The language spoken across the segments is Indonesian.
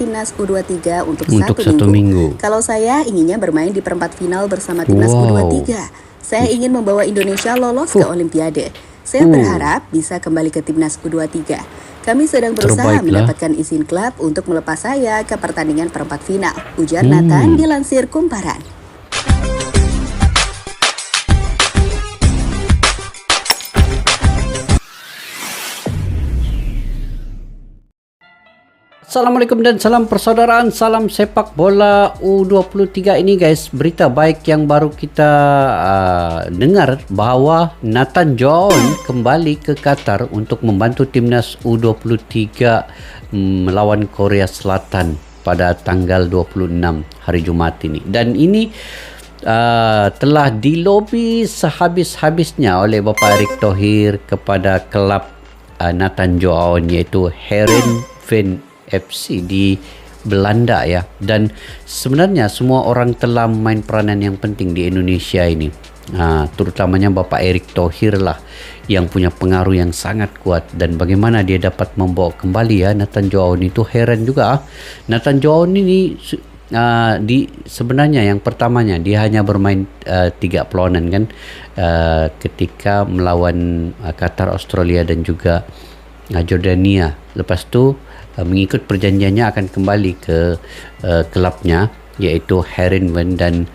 timnas U23 untuk Untuk satu minggu. Kalau saya inginnya bermain di perempat final bersama timnas U23. Saya ingin membawa Indonesia lolos ke Olimpiade. Saya berharap bisa kembali ke timnas U23. Kami sedang berusaha mendapatkan izin klub untuk melepas saya ke pertandingan perempat final, ujar Nathan dilansir Kumparan. Assalamualaikum dan salam persaudaraan, salam sepak bola U23 ini guys. Berita baik yang baru kita dengar bahawa Nathan John kembali ke Qatar untuk membantu timnas U23 melawan Korea Selatan pada tanggal 26 hari Jumaat ini. Dan ini telah dilobi sehabis-habisnya oleh Bapak Erick Thohir kepada kelab Nathan John, iaitu Heerenveen FC di Belanda ya. Dan sebenarnya semua orang telah main peranan yang penting di Indonesia ini, terutamanya Bapak Erick Thohir lah yang punya pengaruh yang sangat kuat. Dan bagaimana dia dapat membawa kembali ya Nathan John itu heran juga. Nathan John ini sebenarnya yang pertamanya dia hanya bermain 3 perlawanan kan, ketika melawan Qatar, Australia dan juga Jordania. Lepas tu mengikut perjanjiannya akan kembali ke kelabnya iaitu Heerenveen, dan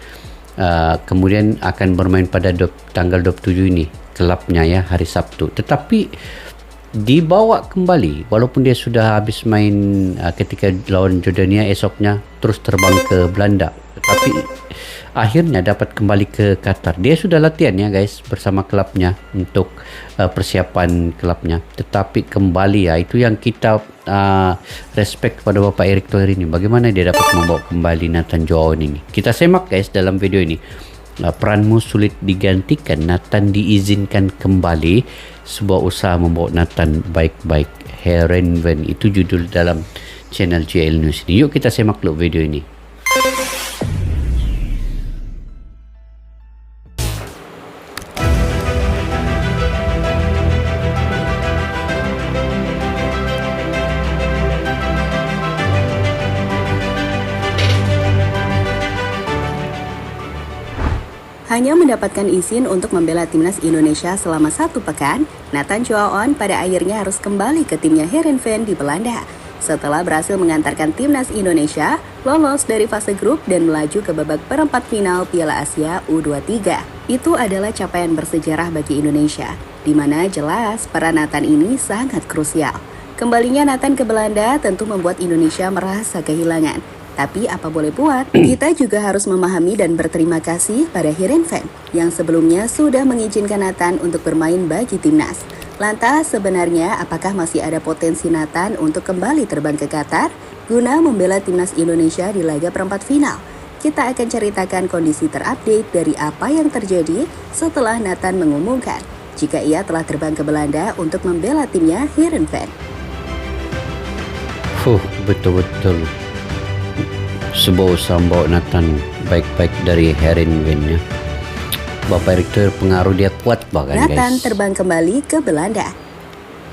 kemudian akan bermain pada tanggal 27 ini kelabnya ya, hari Sabtu. Tetapi dibawa kembali walaupun dia sudah habis main ketika lawan Jordania, esoknya terus terbang ke Belanda, tetapi akhirnya dapat kembali ke Qatar. Dia sudah latihan ya guys bersama kelabnya untuk persiapan kelabnya, tetapi kembali ya, itu yang kita respect pada Bapak Erick Thohir ini, bagaimana dia dapat membawa kembali Nathan John ini. Kita semak guys dalam video ini. Peranmu sulit digantikan, Nathan diizinkan kembali, sebuah usaha membawa Nathan baik-baik, Heerenveen, itu judul dalam channel JL News ini. Yuk kita semak dulu video ini. Hanya mendapatkan izin untuk membela timnas Indonesia selama 1 pekan, Nathan John pada akhirnya harus kembali ke timnya Heerenveen di Belanda setelah berhasil mengantarkan timnas Indonesia lolos dari fase grup dan melaju ke babak perempat final Piala Asia U23. Itu adalah capaian bersejarah bagi Indonesia, di mana jelas peran Nathan ini sangat krusial. Kembalinya Nathan ke Belanda tentu membuat Indonesia merasa kehilangan. Tapi apa boleh buat, kita juga harus memahami dan berterima kasih pada Heerenveen yang sebelumnya sudah mengizinkan Nathan untuk bermain bagi timnas. Lantas sebenarnya apakah masih ada potensi Nathan untuk kembali terbang ke Qatar guna membela timnas Indonesia di laga perempat final? Kita akan ceritakan kondisi terupdate dari apa yang terjadi setelah Nathan mengumumkan jika ia telah terbang ke Belanda untuk membela timnya Heerenveen. Betul-betul sebuah usaha membawa Nathan baik-baik dari Heerenveen ya. Bapak Erick Thohir pengaruh dia kuat bahkan Nathan guys. terbang kembali ke Belanda.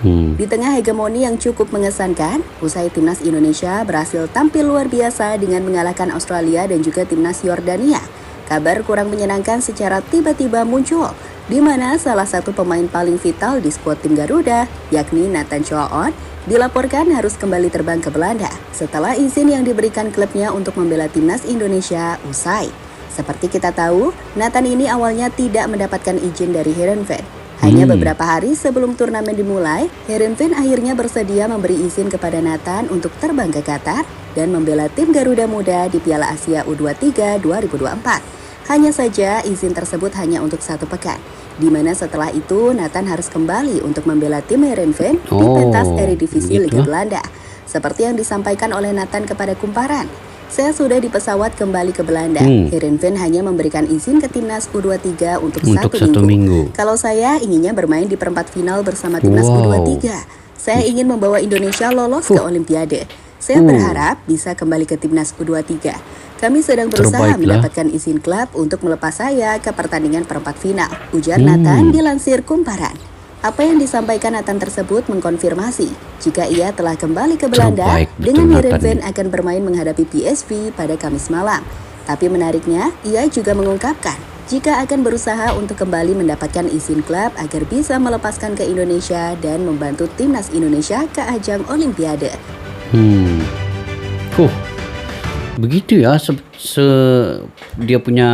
Di tengah hegemoni yang cukup mengesankan, usai timnas Indonesia berhasil tampil luar biasa dengan mengalahkan Australia dan juga timnas Yordania. Kabar kurang menyenangkan secara tiba-tiba muncul, di mana salah satu pemain paling vital di skuad tim Garuda, yakni Nathan John, dilaporkan harus kembali terbang ke Belanda setelah izin yang diberikan klubnya untuk membela timnas Indonesia usai. Seperti kita tahu, Nathan ini awalnya tidak mendapatkan izin dari Heerenveen. Hanya beberapa hari sebelum turnamen dimulai, Heerenveen akhirnya bersedia memberi izin kepada Nathan untuk terbang ke Qatar dan membela tim Garuda Muda di Piala Asia U23 2024. Hanya saja izin tersebut hanya untuk 1 pekan, di mana setelah itu Nathan harus kembali untuk membela tim Heerenveen di pentas Eredivisie Liga Belanda. Seperti yang disampaikan oleh Nathan kepada Kumparan, saya sudah di pesawat kembali ke Belanda. Heerenveen hanya memberikan izin ke timnas U23 untuk 1 minggu. Kalau saya inginnya bermain di perempat final bersama timnas U23. Saya ingin membawa Indonesia lolos ke Olimpiade. Saya berharap bisa kembali ke timnas U23. Kami sedang berusaha mendapatkan izin klub untuk melepas saya ke pertandingan perempat final, ujar Nathan dilansir Kumparan. Apa yang disampaikan Nathan tersebut mengkonfirmasi jika ia telah kembali ke Belanda Terbaik, dengan betul, Heerenveen Nathan. akan bermain menghadapi PSV pada Kamis malam. Tapi menariknya, ia juga mengungkapkan jika akan berusaha untuk kembali mendapatkan izin klub agar bisa melepaskan ke Indonesia dan membantu timnas Indonesia ke ajang Olimpiade. Begitu ya dia punya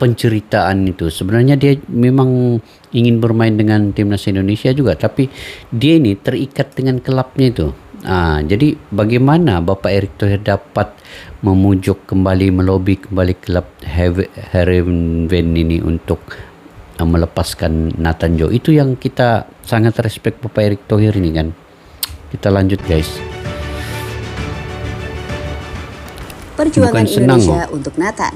penceritaan itu. Sebenarnya dia memang ingin bermain dengan timnas Indonesia juga, tapi dia ini terikat dengan klubnya itu. Jadi bagaimana Bapak Erick Thohir dapat memujuk kembali, melobi kembali klub Heerenveen ini untuk melepaskan Nathan Joe? Itu yang kita sangat respect Bapak Erick Thohir ini kan. Kita lanjut guys. Perjuangan Bukan senang, Indonesia untuk Nathan.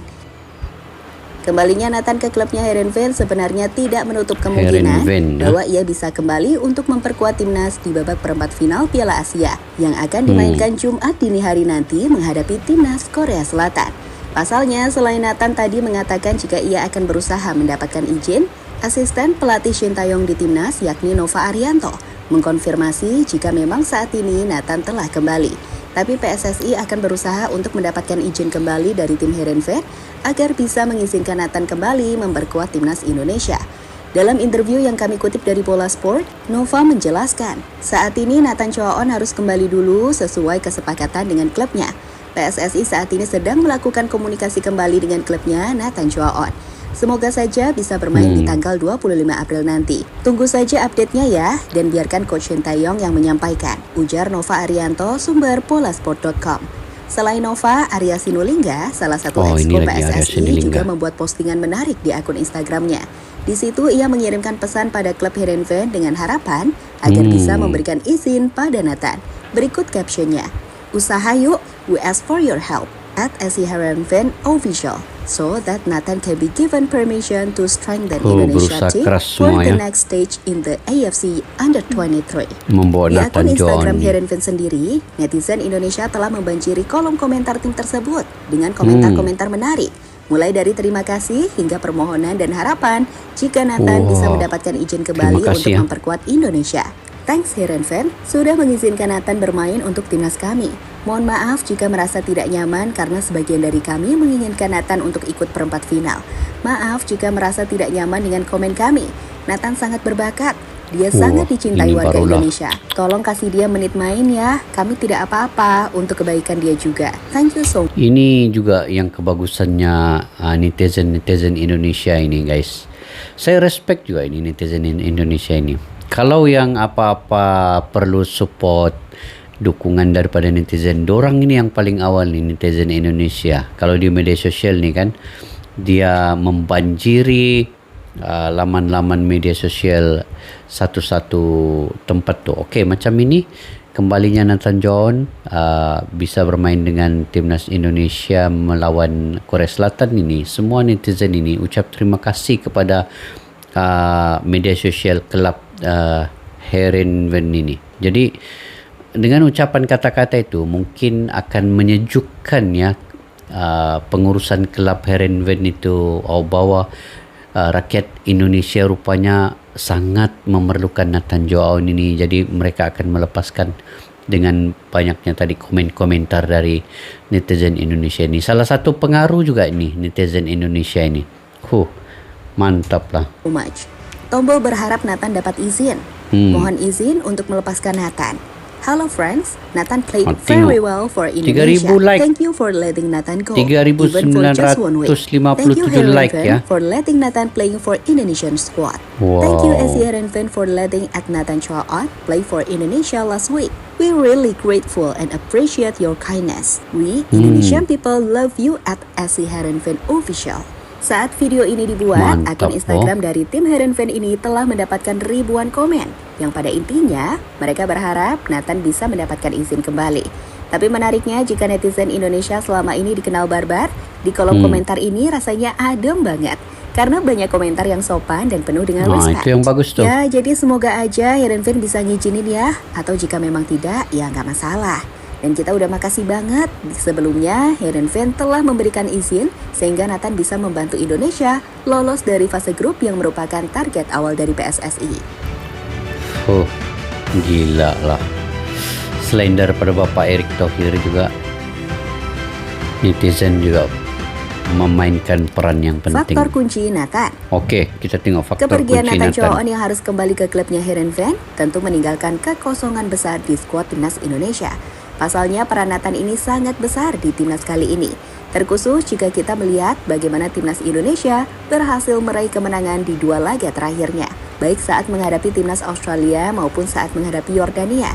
Kembalinya Nathan ke klubnya Heerenveen sebenarnya tidak menutup kemungkinan bahwa ia bisa kembali untuk memperkuat timnas di babak perempat final Piala Asia yang akan dimainkan Jumat dini hari nanti menghadapi timnas Korea Selatan. Pasalnya, selain Nathan tadi mengatakan jika ia akan berusaha mendapatkan izin, asisten pelatih Shin Tae-yong di timnas yakni Nova Arianto mengkonfirmasi jika memang saat ini Nathan telah kembali. Tapi PSSI akan berusaha untuk mendapatkan izin kembali dari tim Heerenveen agar bisa mengizinkan Nathan kembali memperkuat timnas Indonesia. Dalam interview yang kami kutip dari Bola Sport, Nova menjelaskan, saat ini Nathan Choaon harus kembali dulu sesuai kesepakatan dengan klubnya. PSSI saat ini sedang melakukan komunikasi kembali dengan klubnya Nathan Choaon. Semoga saja bisa bermain di tanggal 25 April nanti. Tunggu saja update-nya ya, dan biarkan Coach Shin Tae-yong yang menyampaikan, ujar Nova Arianto, sumber bolasport.com. Selain Nova, Arya Sinulinga, salah satu exco PSSI, juga membuat postingan menarik di akun Instagramnya. Di situ ia mengirimkan pesan pada klub Heerenveen dengan harapan agar bisa memberikan izin pada Nathan. Berikut captionnya, "Usaha yuk, we ask for your help at SC Heerenveen official, so that Nathan can be given permission to strengthen Indonesia team for the next stage in the AFC Under-23." Di akun Instagram Heerenveen sendiri, netizen Indonesia telah membanjiri kolom komentar tim tersebut dengan komentar-komentar menarik, mulai dari terima kasih hingga permohonan dan harapan jika Nathan bisa mendapatkan izin kembali untuk memperkuat Indonesia. Thanks Heerenveen sudah mengizinkan Nathan bermain untuk timnas kami. Mohon maaf jika merasa tidak nyaman karena sebagian dari kami menginginkan Nathan untuk ikut perempat final. Maaf jika merasa tidak nyaman dengan komen kami. Nathan sangat berbakat. Dia sangat dicintai warga Indonesia. Tolong kasih dia menit main ya. Kami tidak apa-apa, untuk kebaikan dia juga. Thank you so much. Ini juga yang kebagusannya netizen Indonesia ini guys. Saya respect juga ini netizen Indonesia ini. Kalau yang apa-apa perlu support, dukungan daripada netizen, dorang ini yang paling awal nih, netizen Indonesia. Kalau di media sosial nih kan, dia membanjiri laman-laman media sosial satu-satu tempat tuh. Oke, macam ini kembalinya Nathan John bisa bermain dengan timnas Indonesia melawan Korea Selatan ini. Semua netizen ini ucap terima kasih kepada media sosial klub Heerenveen ini. Jadi dengan ucapan kata-kata itu mungkin akan menyejukkan ya pengurusan klub Heerenveen itu, bahwa rakyat Indonesia rupanya sangat memerlukan Nathan Joaon ini. Jadi mereka akan melepaskan dengan banyaknya tadi komentar dari netizen Indonesia ini. Salah satu pengaruh juga ini netizen Indonesia ini. Mantap lah. Tombol berharap Nathan dapat izin. Mohon izin untuk melepaskan Nathan. Hello friends, Nathan played very well for Indonesia. Thank you for letting Nathan go. 3.957 like ya. For letting Nathan playing for Indonesian squad. Thank you SC Heerenveen for letting Nathan Choaon play for Indonesia last week. We really grateful and appreciate your kindness. We Indonesian people love you at SC Heerenveen official. Saat video ini dibuat, akun Instagram dari tim Heerenveen ini telah mendapatkan ribuan komen, yang pada intinya mereka berharap Nathan bisa mendapatkan izin kembali. Tapi menariknya, jika netizen Indonesia selama ini dikenal barbar, di kolom komentar ini rasanya adem banget, karena banyak komentar yang sopan dan penuh dengan respect. Itu yang bagus tuh. Ya, jadi semoga aja Heerenveen bisa ngizinin ya, atau jika memang tidak, ya nggak masalah. Dan kita udah makasih banget, sebelumnya Heerenveen telah memberikan izin sehingga Nathan bisa membantu Indonesia lolos dari fase grup yang merupakan target awal dari PSSI. Oh, gila lah. Selain daripada Bapak Erick Thohir juga, netizen juga memainkan peran yang penting. Faktor kunci Nathan. Oke, kita tengok faktor Kepergian kunci Nathan Nathan. Chow On yang harus kembali ke klubnya Heerenveen tentu meninggalkan kekosongan besar di skuad timnas Indonesia. Pasalnya peran Nathan ini sangat besar di timnas kali ini. Terkhusus jika kita melihat bagaimana timnas Indonesia berhasil meraih kemenangan di 2 laga terakhirnya, baik saat menghadapi timnas Australia maupun saat menghadapi Yordania.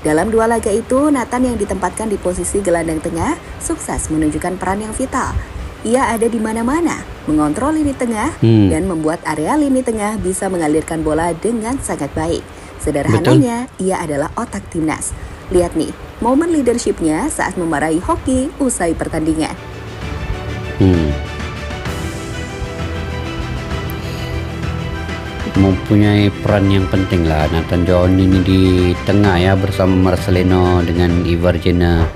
Dalam 2 laga itu, Nathan yang ditempatkan di posisi gelandang tengah sukses menunjukkan peran yang vital. Ia ada di mana-mana, mengontrol lini tengah, dan membuat area lini tengah bisa mengalirkan bola dengan sangat baik. Sederhananya, ia adalah otak timnas. Lihat nih, momen leadership-nya saat memarahi hoki usai pertandingan. Mempunyai peran yang penting lah Nathan Chow On ini di tengah ya, bersama Marcelino dengan Ivar Jenner.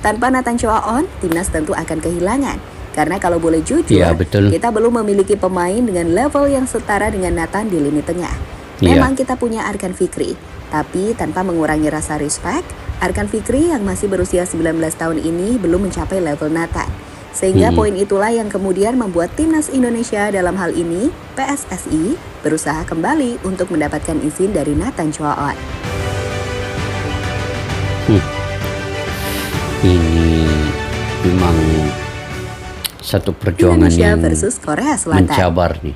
Tanpa Nathan Chow On, timnas tentu akan kehilangan. Karena kalau boleh jujur, Ya, betul. kita belum memiliki pemain dengan level yang setara dengan Nathan di lini tengah. Ya. Memang kita punya Arkan Fikri, tapi tanpa mengurangi rasa respect, Arkan Fikri yang masih berusia 19 tahun ini belum mencapai level Nathan. Sehingga poin itulah yang kemudian membuat timnas Indonesia dalam hal ini, PSSI, berusaha kembali untuk mendapatkan izin dari Nathan Chow On. Ini memang satu perjuangan Indonesia yang versus Korea Selatan. mencabar nih.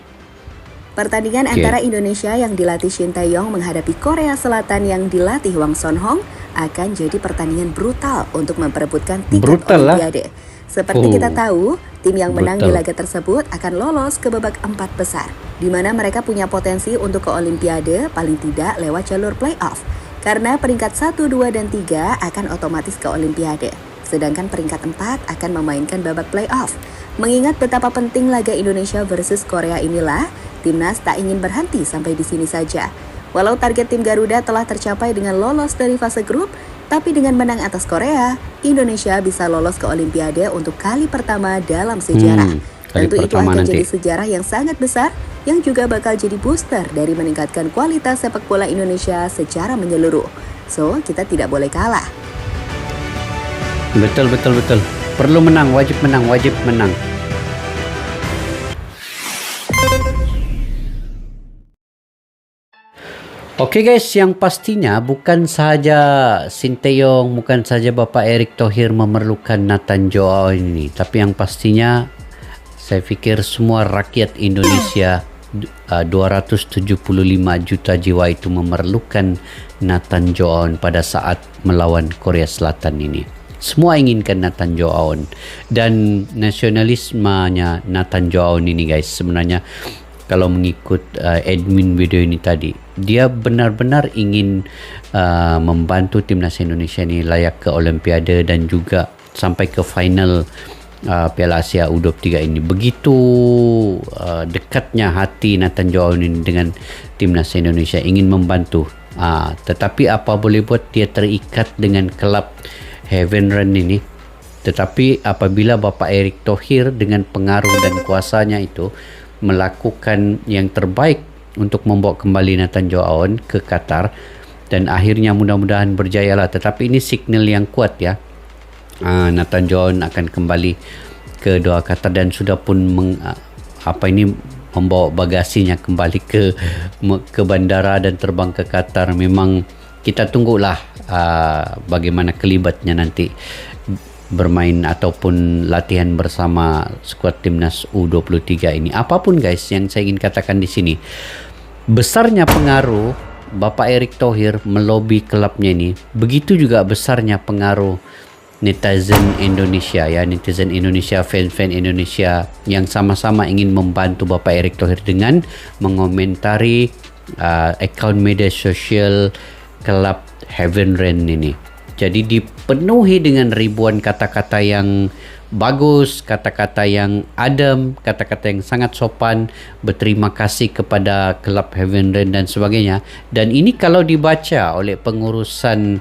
Pertandingan antara Indonesia yang dilatih Shin Tae-yong menghadapi Korea Selatan yang dilatih Hwang Son-hong akan jadi pertandingan brutal untuk memperebutkan tiket Brutal lah. Olimpiade. Seperti kita tahu, tim yang menang di Brutal. laga tersebut akan lolos ke babak 4 besar, di mana mereka punya potensi untuk ke Olimpiade paling tidak lewat jalur playoff. Karena peringkat 1, 2, dan 3 akan otomatis ke Olimpiade, sedangkan peringkat 4 akan memainkan babak playoff. Mengingat betapa penting laga Indonesia versus Korea inilah, timnas tak ingin berhenti sampai di sini saja. Walau target tim Garuda telah tercapai dengan lolos dari fase grup, tapi dengan menang atas Korea, Indonesia bisa lolos ke Olimpiade untuk kali pertama dalam sejarah. Kali Tentu itu pertama akan nanti. jadi sejarah yang sangat besar, yang juga bakal jadi booster dari meningkatkan kualitas sepak bola Indonesia secara menyeluruh. So, kita tidak boleh kalah. Betul. Perlu menang, wajib menang. Oke guys, yang pastinya bukan sahaja Shin Tae-yong, bukan saja Bapak Erick Thohir memerlukan Nathan Chow On ini, tapi yang pastinya saya pikir semua rakyat Indonesia 275 juta jiwa itu memerlukan Nathan Chow On pada saat melawan Korea Selatan ini. Semua inginkan Nathan Chow On, dan nasionalismenya Nathan Chow On ini guys, sebenarnya kalau mengikut admin video ini tadi, dia benar-benar ingin membantu timnas Indonesia ini layak ke Olimpiade dan juga sampai ke final Piala Asia U23 ini. Begitu dekatnya hati Nathan Chow On ini dengan timnas Indonesia, ingin membantu. Tetapi apa boleh buat, dia terikat dengan kelab Heerenveen ini. Tetapi apabila Bapak Erick Thohir dengan pengaruh dan kuasanya itu melakukan yang terbaik untuk membawa kembali Nathan Chow On ke Qatar, dan akhirnya mudah-mudahan berjayalah. Tetapi ini signal yang kuat ya, Nathan Chow On akan kembali ke Doha Qatar dan sudah pun membawa bagasinya kembali ke bandara dan terbang ke Qatar. Memang kita tunggulah bagaimana kelibatnya nanti bermain ataupun latihan bersama skuad timnas U23 ini. Apapun guys yang saya ingin katakan di sini, besarnya pengaruh Bapak Erick Thohir melobi klubnya ini, begitu juga besarnya pengaruh netizen Indonesia ya, netizen Indonesia, fan-fan Indonesia yang sama-sama ingin membantu Bapak Erick Thohir dengan mengomentari akaun media sosial klub Heerenveen ini. Jadi dipenuhi dengan ribuan kata-kata yang bagus, kata-kata yang adem, kata-kata yang sangat sopan, berterima kasih kepada klub Heerenveen dan sebagainya. Dan ini kalau dibaca oleh pengurusan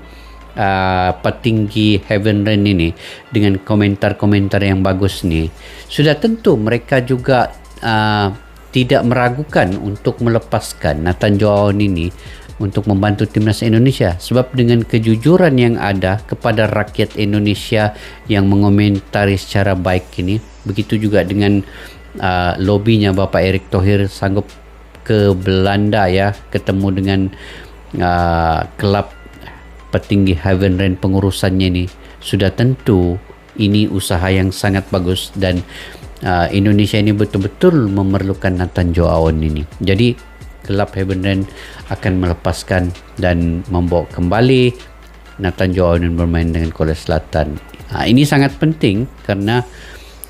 petinggi Heerenveen ini dengan komentar-komentar yang bagus nih, sudah tentu mereka juga tidak meragukan untuk melepaskan Nathan Chow On ini untuk membantu timnas Indonesia. Sebab dengan kejujuran yang ada kepada rakyat Indonesia yang mengomentari secara baik ini, begitu juga dengan lobbynya Bapak Erick Thohir sanggup ke Belanda ya, ketemu dengan klub petinggi Heaven Rain pengurusannya ini, sudah tentu ini usaha yang sangat bagus dan Indonesia ini betul-betul memerlukan Nathan Joe Aon ini. Jadi kelab Heaven Rain akan melepaskan dan membawa kembali Nathan Joe Aon bermain dengan Korea Selatan. Ini sangat penting karena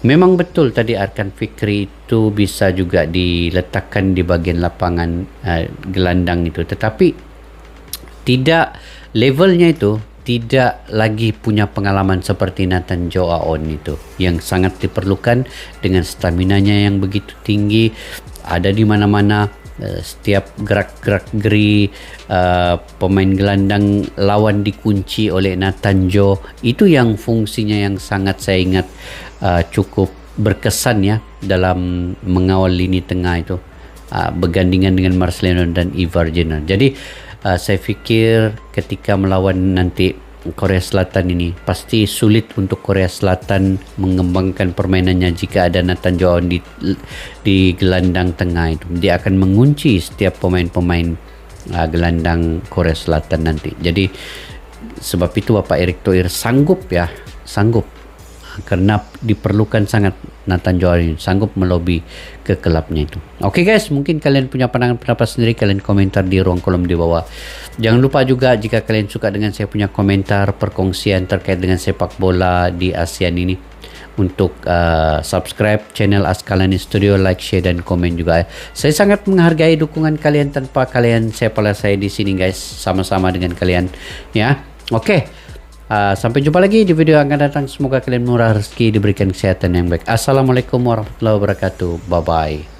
memang betul tadi Arkan Fikri itu bisa juga diletakkan di bagian lapangan gelandang itu, tetapi tidak levelnya itu tidak lagi punya pengalaman seperti Nathan Joe Aon itu yang sangat diperlukan dengan staminanya yang begitu tinggi, ada di mana-mana, setiap gerak-geri pemain gelandang lawan dikunci oleh Nathan Joe. Itu yang fungsinya yang sangat saya ingat cukup berkesan ya dalam mengawal lini tengah itu, bergandingan dengan Marcelino dan Ivar Jenner. Jadi saya fikir ketika melawan nanti Korea Selatan ini pasti sulit untuk Korea Selatan mengembangkan permainannya jika ada Nathan Joe Aon di gelandang tengah itu. Dia akan mengunci setiap pemain-pemain gelandang Korea Selatan nanti. Jadi sebab itu Bapak Erick Thohir sanggup karena diperlukan sangat Nathan Joe Aon sanggup melobi ke klubnya itu. Oke guys, mungkin kalian punya pendapat sendiri, kalian komentar di ruang kolom di bawah. Jangan lupa juga jika kalian suka dengan saya punya komentar perkongsian terkait dengan sepak bola di ASEAN ini, untuk subscribe channel Askalani Studio, like, share dan komen juga. Saya sangat menghargai dukungan kalian. Tanpa kalian siapalah saya di sini guys, sama-sama dengan kalian ya. Oke. Sampai jumpa lagi di video yang akan datang. Semoga kalian murah rezeki, diberikan kesehatan yang baik. Assalamualaikum warahmatullahi wabarakatuh. Bye bye.